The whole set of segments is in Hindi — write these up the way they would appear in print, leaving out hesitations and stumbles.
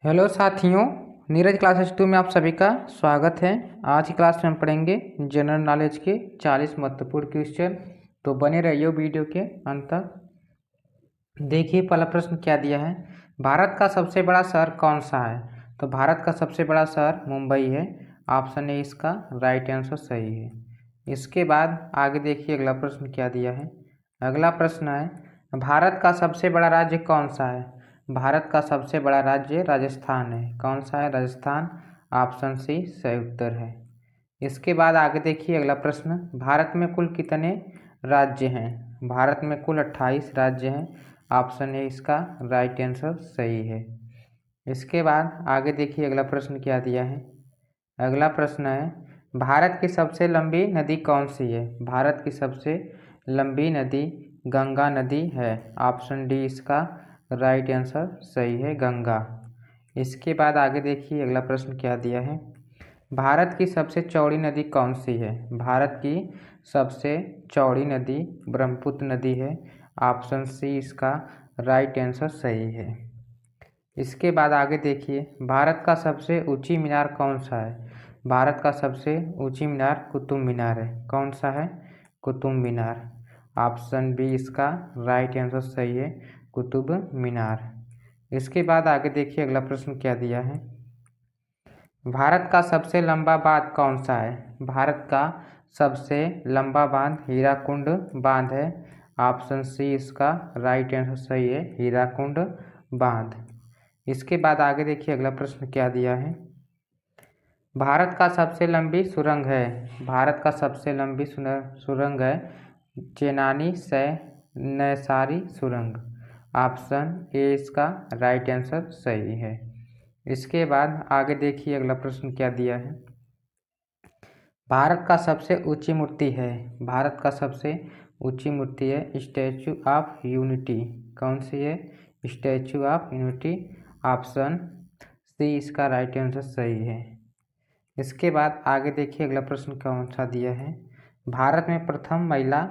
हेलो साथियों, नीरज क्लासेस 2 में आप सभी का स्वागत है। आज की क्लास में हम पढ़ेंगे जनरल नॉलेज के 40 महत्वपूर्ण क्वेश्चन। तो बने रहिए वीडियो के अंत तक। देखिए पहला प्रश्न क्या दिया है, भारत का सबसे बड़ा शहर कौन सा है। तो भारत का सबसे बड़ा शहर मुंबई है। ऑप्शन ए इसका राइट आंसर सही है। इसके बाद आगे देखिए अगला प्रश्न क्या दिया है। अगला प्रश्न है, भारत का सबसे बड़ा राज्य कौन सा है। भारत का सबसे बड़ा राज्य राजस्थान है। कौन सा है? राजस्थान। ऑप्शन सी सही उत्तर है। इसके बाद आगे देखिए अगला प्रश्न, भारत में कुल कितने राज्य हैं। भारत में कुल 28 राज्य हैं। ऑप्शन ए इसका राइट आंसर सही है। इसके बाद आगे देखिए अगला प्रश्न क्या दिया है। अगला प्रश्न है, भारत की सबसे लंबी नदी कौन सी है। भारत की सबसे लंबी नदी गंगा नदी है। ऑप्शन डी इसका राइट आंसर सही है, गंगा। इसके बाद आगे देखिए अगला प्रश्न क्या दिया है, भारत की सबसे चौड़ी नदी कौन सी है। भारत की सबसे चौड़ी नदी ब्रह्मपुत्र नदी है। ऑप्शन सी इसका राइट आंसर सही है। इसके बाद आगे देखिए, भारत का सबसे ऊंची मीनार कौन सा है। भारत का सबसे ऊंची मीनार कुतुब मीनार है। कौन सा है? कुतुब मीनार। ऑप्शन बी इसका राइट आंसर सही है, कुतुब मीनार। इसके बाद आगे देखिए अगला प्रश्न क्या दिया है, भारत का सबसे लंबा बांध कौन सा है। भारत का सबसे लंबा बांध हीराकुंड बांध है। ऑप्शन सी इसका राइट आंसर सही है, हीराकुंड बांध। इसके बाद आगे देखिए अगला प्रश्न क्या दिया है, भारत का सबसे लंबी सुरंग है। भारत का सबसे लंबी सुरंग है चेनानी से नैसारी सुरंग। ऑप्शन ए इसका राइट आंसर सही है। इसके बाद आगे देखिए अगला प्रश्न क्या दिया है, भारत का सबसे ऊंची मूर्ति है। भारत का सबसे ऊंची मूर्ति है स्टैचू ऑफ यूनिटी। कौन सी है? Statue of Unity. Option C इसका राइट आंसर सही है। इसके बाद आगे देखिए अगला प्रश्न कौन सा दिया है, भारत में प्रथम महिला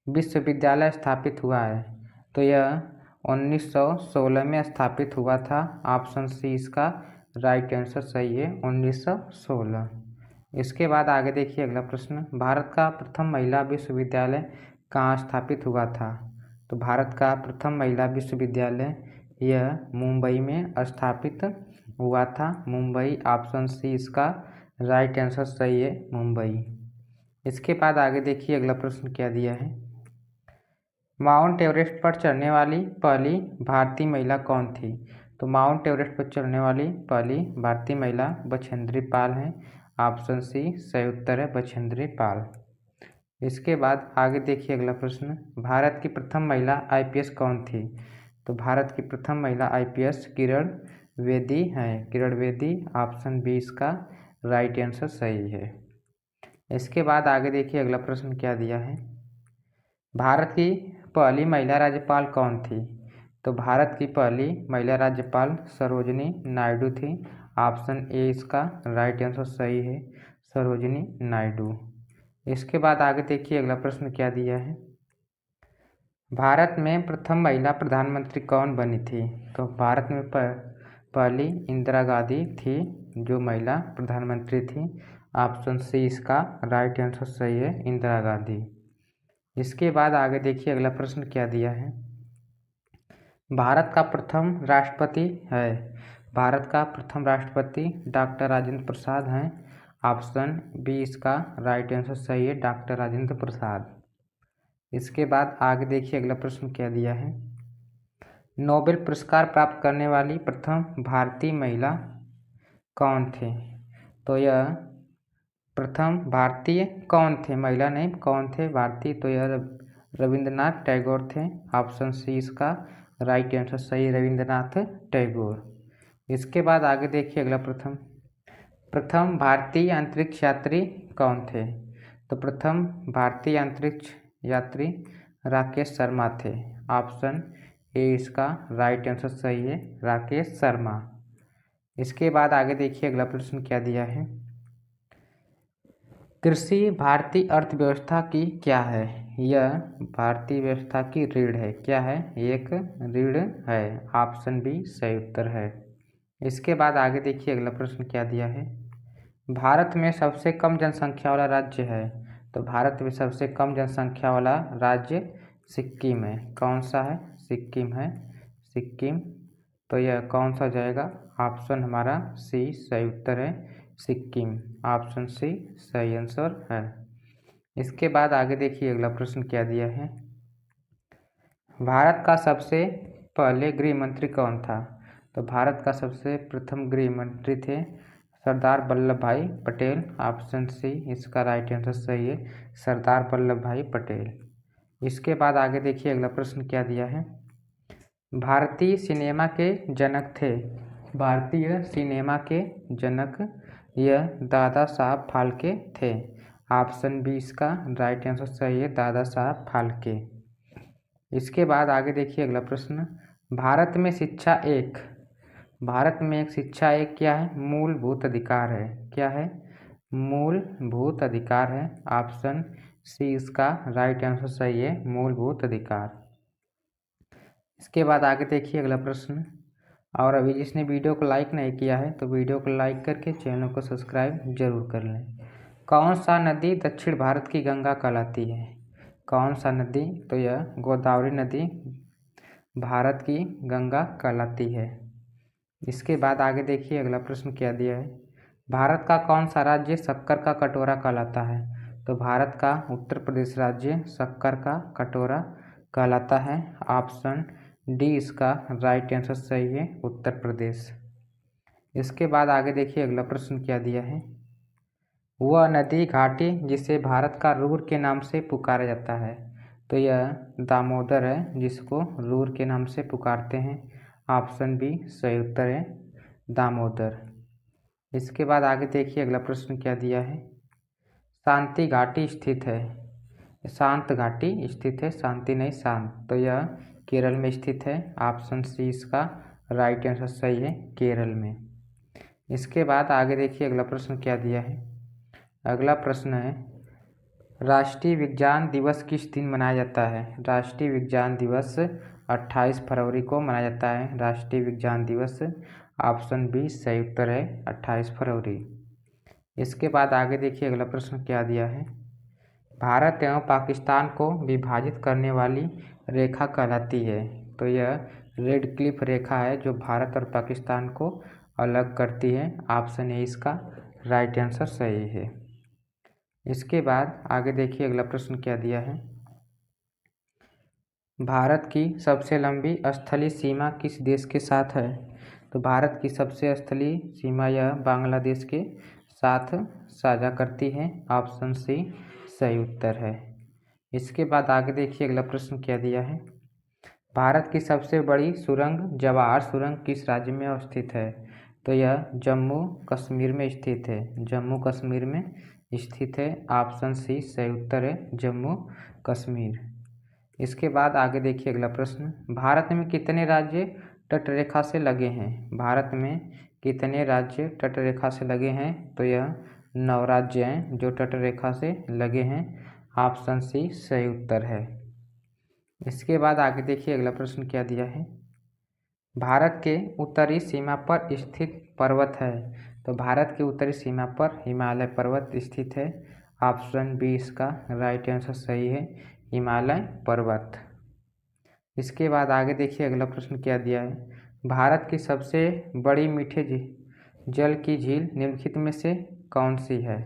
विश्वविद्यालय स्थापित हुआ है। तो यह 1916 में स्थापित हुआ था। ऑप्शन सी इसका राइट आंसर सही है, 1916। इसके बाद आगे देखिए अगला प्रश्न, भारत का प्रथम महिला विश्वविद्यालय कहाँ स्थापित हुआ था। तो भारत का प्रथम महिला विश्वविद्यालय यह मुंबई में स्थापित हुआ था, मुंबई। ऑप्शन सी इसका राइट आंसर सही है, मुंबई। इसके बाद आगे देखिए अगला प्रश्न क्या दिया है, माउंट एवरेस्ट पर चढ़ने वाली पहली भारतीय महिला कौन थी। तो माउंट एवरेस्ट पर चढ़ने वाली पहली भारतीय महिला बछेंद्री पाल हैं। ऑप्शन सी सही उत्तर है, बछेंद्री पाल। इसके बाद आगे देखिए अगला प्रश्न, भारत की प्रथम महिला आईपीएस कौन थी। तो भारत की प्रथम महिला आईपीएस किरण बेदी हैं, किरण बेदी। ऑप्शन बी इसका राइट आंसर सही है। इसके बाद आगे देखिए अगला प्रश्न क्या दिया है, भारत की पहली महिला राज्यपाल कौन थी। तो भारत की पहली महिला राज्यपाल सरोजिनी नायडू थी। ऑप्शन ए इसका राइट आंसर सही है, सरोजिनी नायडू। इसके बाद आगे देखिए अगला प्रश्न क्या दिया है, भारत में प्रथम महिला प्रधानमंत्री कौन बनी थी। तो भारत में पहली इंदिरा गांधी थी जो महिला प्रधानमंत्री थी। ऑप्शन सी इसका राइट आंसर सही है, इंदिरा गांधी। इसके बाद आगे देखिए अगला प्रश्न क्या दिया है, भारत का प्रथम राष्ट्रपति है। भारत का प्रथम राष्ट्रपति डॉक्टर राजेंद्र प्रसाद हैं। ऑप्शन बी इसका राइट आंसर सही है, डॉक्टर राजेंद्र प्रसाद। इसके बाद आगे देखिए अगला प्रश्न क्या दिया है, नोबेल पुरस्कार प्राप्त करने वाली प्रथम भारतीय महिला कौन थे। तो यह प्रथम भारतीय कौन थे, महिला नहीं कौन थे भारतीय, तो यह रविंद्रनाथ टैगोर थे। ऑप्शन सी इसका राइट आंसर सही, रविंद्रनाथ टैगोर। इसके बाद आगे देखिए अगला प्रथम भारतीय अंतरिक्ष यात्री कौन थे। तो प्रथम भारतीय अंतरिक्ष यात्री राकेश शर्मा थे। ऑप्शन ए इसका राइट आंसर सही है, राकेश शर्मा। इसके बाद आगे देखिए अगला प्रश्न क्या दिया है, कृषि भारतीय अर्थव्यवस्था की क्या है। यह भारतीय व्यवस्था की रीढ़ है। क्या है? एक रीढ़ है। ऑप्शन बी सही उत्तर है। इसके बाद आगे देखिए अगला प्रश्न क्या दिया है। भारत में सबसे कम जनसंख्या वाला राज्य है। तो भारत में सबसे कम जनसंख्या वाला राज्य सिक्किम है। कौन सा है? सिक्किम है। सिक्किम। तो यह कौन सा जाएगा? ऑप्शन हमारा सी सही उत्तर है, सिक्किम। ऑप्शन सी सही आंसर है। इसके बाद आगे देखिए अगला प्रश्न क्या दिया है। भारत का सबसे पहले गृह मंत्री कौन था? तो भारत का सबसे प्रथम गृह मंत्री थे सरदार वल्लभ भाई पटेल। ऑप्शन सी इसका राइट आंसर सही है, सरदार वल्लभ भाई पटेल। इसके बाद आगे देखिए अगला प्रश्न क्या दिया है। भारतीय सिनेमा के जनक थे। भारतीय सिनेमा के जनक यह दादा साहब फाल्के थे। ऑप्शन बी इसका राइट आंसर सही है, दादा साहब फाल्के। इसके बाद आगे देखिए अगला प्रश्न। भारत में शिक्षा एक शिक्षा एक क्या है? मूलभूत अधिकार है। क्या है? मूलभूत अधिकार है। ऑप्शन सी इसका राइट आंसर सही है, मूलभूत अधिकार। इसके बाद आगे देखिए अगला प्रश्न। और अभी जिसने वीडियो को लाइक नहीं किया है तो वीडियो को लाइक करके चैनल को सब्सक्राइब जरूर कर लें। कौन सा नदी दक्षिण भारत की गंगा कहलाती है? कौन सा नदी? तो यह गोदावरी नदी भारत की गंगा कहलाती है। इसके बाद आगे देखिए अगला प्रश्न क्या दिया है। भारत का कौन सा राज्य शक्कर का कटोरा कहलाता है? तो भारत का उत्तर प्रदेश राज्य शक्कर का कटोरा कहलाता है। ऑप्शन डी इसका राइट आंसर सही है, उत्तर प्रदेश। इसके बाद आगे देखिए अगला प्रश्न क्या दिया है। वह नदी घाटी जिसे भारत का रूर के नाम से पुकारा जाता है। तो यह दामोदर है, जिसको रूर के नाम से पुकारते हैं। ऑप्शन बी सही उत्तर है, दामोदर। इसके बाद आगे देखिए अगला प्रश्न क्या दिया है। शांति घाटी स्थित है। शांत घाटी स्थित है, शांति नहीं शांत। तो यह केरल में स्थित है। ऑप्शन सी इसका राइट आंसर सही है, केरल में। इसके बाद आगे देखिए अगला प्रश्न क्या दिया है। अगला प्रश्न है राष्ट्रीय विज्ञान दिवस किस दिन मनाया जाता है? राष्ट्रीय विज्ञान दिवस 28 फरवरी को मनाया जाता है, राष्ट्रीय विज्ञान दिवस। ऑप्शन बी सही उत्तर है, 28 फरवरी। इसके बाद आगे देखिए अगला प्रश्न क्या दिया है। भारत एवं पाकिस्तान को विभाजित करने वाली रेखा कहलाती है। तो यह रेड क्लिफ रेखा है जो भारत और पाकिस्तान को अलग करती है। ऑप्शन ए इसका राइट आंसर सही है। इसके बाद आगे देखिए अगला प्रश्न क्या दिया है। भारत की सबसे लंबी स्थलीय सीमा किस देश के साथ है? तो भारत की सबसे स्थलीय सीमा यह बांग्लादेश के साथ साझा करती है। ऑप्शन सी सही उत्तर है। इसके बाद आगे देखिए अगला प्रश्न क्या दिया है। भारत की सबसे बड़ी सुरंग जवाहर सुरंग किस राज्य में अवस्थित है? तो यह जम्मू कश्मीर में स्थित है, जम्मू कश्मीर में स्थित है। ऑप्शन सी सही उत्तर है, जम्मू कश्मीर। इसके बाद आगे देखिए अगला प्रश्न। भारत में कितने राज्य तटरेखा से लगे हैं? भारत में कितने राज्य तटरेखा से लगे हैं? तो यह 9 राज्य हैं जो तटरेखा से लगे हैं। ऑप्शन सी सही उत्तर है। इसके बाद आगे देखिए अगला प्रश्न क्या दिया है। भारत के उत्तरी सीमा पर स्थित पर्वत है। तो भारत के उत्तरी सीमा पर हिमालय पर्वत स्थित है। ऑप्शन बी इसका राइट आंसर सही है, हिमालय पर्वत। इसके बाद आगे देखिए अगला प्रश्न क्या दिया है। भारत की सबसे बड़ी मीठे जल की झील निम्नलिखित में से कौन सी है?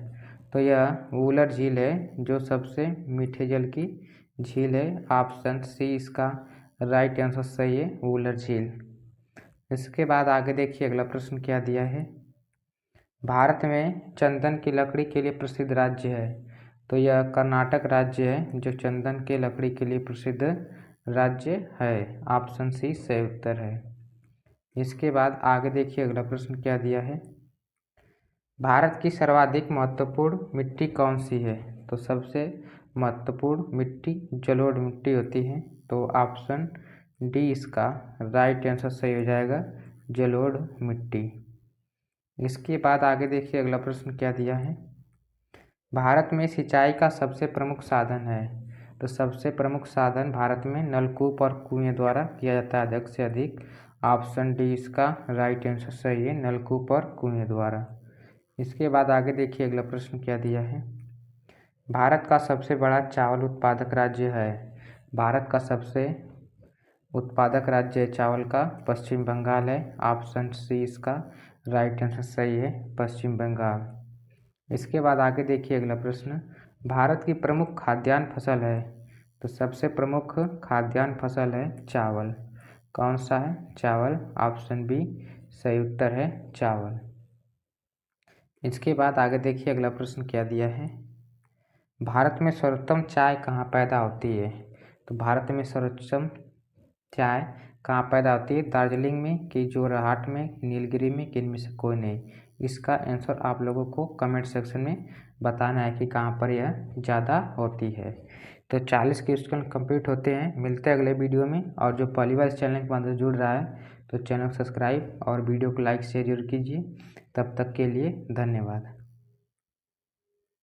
तो यह वूलर झील है जो सबसे मीठे जल की झील है। ऑप्शन सी इसका राइट आंसर सही है, वूलर झील। इसके बाद आगे देखिए अगला प्रश्न क्या दिया है। भारत में चंदन की लकड़ी के लिए प्रसिद्ध राज्य है। तो यह कर्नाटक राज्य है जो चंदन के लकड़ी के लिए प्रसिद्ध राज्य है। ऑप्शन सी सही उत्तर है। इसके बाद आगे देखिए अगला प्रश्न क्या दिया है। भारत की सर्वाधिक महत्वपूर्ण मिट्टी कौन सी है? तो सबसे महत्वपूर्ण मिट्टी जलोढ़ मिट्टी होती है। तो ऑप्शन डी इसका राइट आंसर सही हो जाएगा, जलोढ़ मिट्टी। इसके बाद आगे देखिए अगला प्रश्न क्या दिया है। भारत में सिंचाई का सबसे प्रमुख साधन है। तो सबसे प्रमुख साधन भारत में नलकूप और कुएं द्वारा किया जाता है अधिक से अधिक। ऑप्शन डी इसका राइट आंसर सही है, नलकूप और कुएं द्वारा। इसके बाद आगे देखिए अगला प्रश्न क्या दिया है। भारत का सबसे बड़ा चावल उत्पादक राज्य है। भारत का सबसे उत्पादक राज्य चावल का पश्चिम बंगाल है। ऑप्शन सी इसका राइट आंसर सही है, पश्चिम बंगाल। इसके बाद आगे देखिए अगला प्रश्न। भारत की प्रमुख खाद्यान्न फसल है। तो सबसे प्रमुख खाद्यान्न फसल है चावल। कौन सा है? चावल। ऑप्शन बी सही उत्तर है, चावल। इसके बाद आगे देखिए अगला प्रश्न क्या दिया है। भारत में सर्वोत्तम चाय कहाँ पैदा होती है? तो भारत में सर्वोत्तम चाय कहाँ पैदा होती है? दार्जिलिंग में कि जोरहाट में, नीलगिरी में, कि इनमें से कोई नहीं। इसका आंसर आप लोगों को कमेंट सेक्शन में बताना है कि कहाँ पर यह ज़्यादा होती है। तो 40 क्वेश्चन कंप्लीट होते हैं। मिलते हैं अगले वीडियो में। और जो पहली बार इस चैनल के अंदर जुड़ रहा है तो चैनल को सब्सक्राइब और वीडियो को लाइक शेयर जरूर कीजिए। तब तक के लिए धन्यवाद।